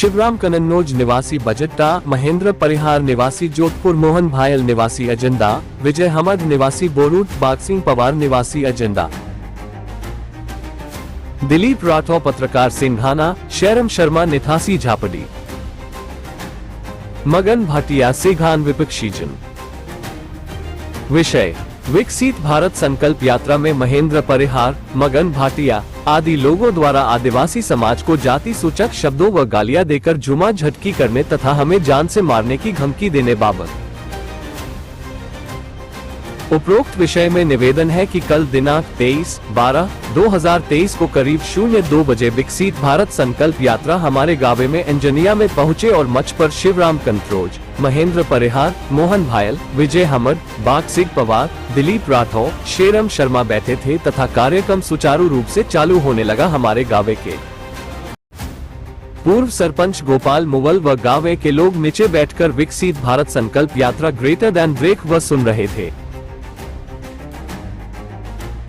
शिवराम कन्नौज निवासी बजट्टा, महेंद्र परिहार निवासी जोधपुर, मोहन भायल निवासी अजंदा, विजय हमद निवासी बोरूट, बागसिंह पवार निवासी अजंदा, दिलीप राठौर पत्रकार सिंघाना, शेरम शर्मा निथासी झापड़ी, मगन भाटिया सेघान विपक्षी जन। विषय: विकसित भारत संकल्प यात्रा में महेंद्र परिहार, मगन भाटिया आदि लोगों द्वारा आदिवासी समाज को जाति सूचक शब्दों व गालियां देकर जुमा झटकी करने तथा हमें जान से मारने की धमकी देने बाबत। उपरोक्त विषय में निवेदन है कि कल दिनांक 23/12/2023 को करीब 02 बजे विकसित भारत संकल्प यात्रा हमारे गाँव में अंजनिया में पहुंचे और मंच पर शिवराम कन्नौज, महेंद्र परिहार, मोहन भायल, विजय हमद, बागसिंह पवार, दिलीप राठौर, शेरम शर्मा बैठे थे तथा कार्यक्रम सुचारू रूप से चालू होने लगा। हमारे गाँव के पूर्व सरपंच गोपाल मुवल व गाँव के लोग नीचे बैठकर विकसित भारत संकल्प यात्रा ग्रेटर दैन ब्रेक व सुन रहे थे।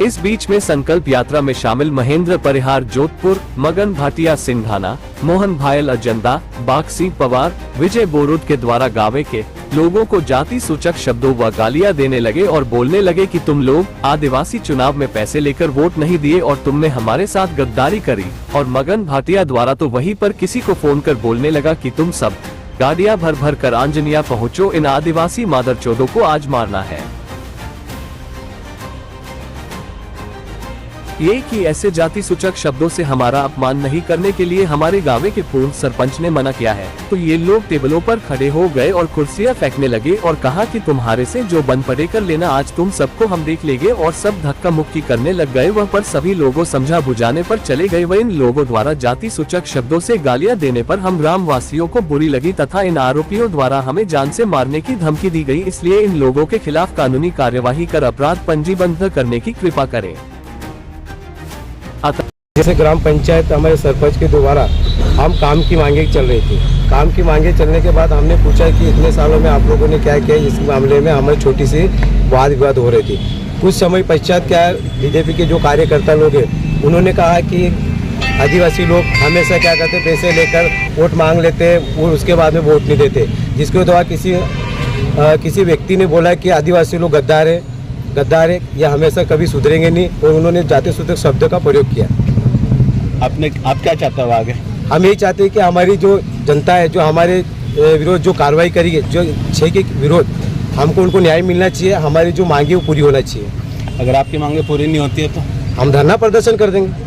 इस बीच में संकल्प यात्रा में शामिल महेंद्र परिहार जोधपुर, मगन भाटिया सिंघाना, मोहन भायल अजंदा, बागसिंह पवार, विजय बोरूट के द्वारा गाँव के लोगों को जाति सूचक शब्दों व गालियां देने लगे और बोलने लगे कि तुम लोग आदिवासी चुनाव में पैसे लेकर वोट नहीं दिए और तुमने हमारे साथ गद्दारी करी। और मगन भाटिया द्वारा तो वहीं पर किसी को फोन कर बोलने लगा कि तुम सब गाड़ियां भर भर कर अंजनिया पहुँचो, इन आदिवासी मादरचोदों को आज मारना है। ये कि ऐसे जाति सूचक शब्दों से हमारा अपमान नहीं करने के लिए हमारे गाँव के पूर्व सरपंच ने मना किया है, तो ये लोग टेबलों पर खड़े हो गए और कुर्सियां फेंकने लगे और कहा कि तुम्हारे से जो बन पड़े कर लेना, आज तुम सबको हम देख लेंगे, और सब धक्का मुक्की करने लग गए। वह पर सभी लोगों समझा बुझाने पर चले गए। वह इन लोगों द्वारा जाति सूचक शब्दों से गालियां देने पर हम ग्राम वासियों को बुरी लगी तथा इन आरोपियों द्वारा हमें जान से मारने की धमकी दी गई। इसलिए इन लोगों के खिलाफ कानूनी कार्यवाही कर अपराध पंजीबद्ध करने की कृपा करें। जैसे ग्राम पंचायत हमारे सरपंच के द्वारा हम काम की मांगे चल रही थी। काम की मांगे चलने के बाद हमने पूछा कि इतने सालों में आप लोगों ने क्या किया। इस मामले में हमारी छोटी सी वाद विवाद हो रही थी। कुछ समय पश्चात क्या बीजेपी के जो कार्यकर्ता लोग हैं उन्होंने कहा कि आदिवासी लोग हमेशा क्या करते, पैसे लेकर वोट मांग लेते और उसके बाद में वोट नहीं देते। जिसके द्वारा किसी व्यक्ति ने बोला कि आदिवासी लोग गद्दार है, यह हमेशा कभी सुधरेंगे नहीं, और उन्होंने जाति सूचक शब्द का प्रयोग किया। आप क्या चाहते हो आगे? हम यही चाहते हैं कि हमारी जो जनता है, जो हमारे विरोध जो कार्रवाई करेगी, जो 6 के विरोध, हमको उनको न्याय मिलना चाहिए। हमारी जो मांगे वो पूरी होना चाहिए। अगर आपकी मांगे पूरी नहीं होती है तो हम धरना प्रदर्शन कर देंगे।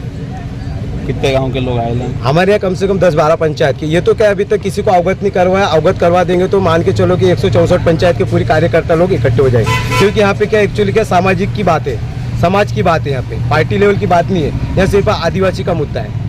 कितने गांव के लोग आए हैं? हमारे यहाँ कम से कम 10-12 पंचायत के। ये तो क्या अभी तक किसी को अवगत नहीं करवाया। अवगत करवा देंगे तो मान के चलो कि 164 पंचायत के पूरी कार्यकर्ता लोग इकट्ठे हो जाएंगे। क्योंकि यहाँ पे क्या एक्चुअली क्या सामाजिक की बात है, समाज की बात है। यहाँ पे पार्टी लेवल की बात नहीं है। यहाँ सिर्फ आदिवासी का मुद्दा है।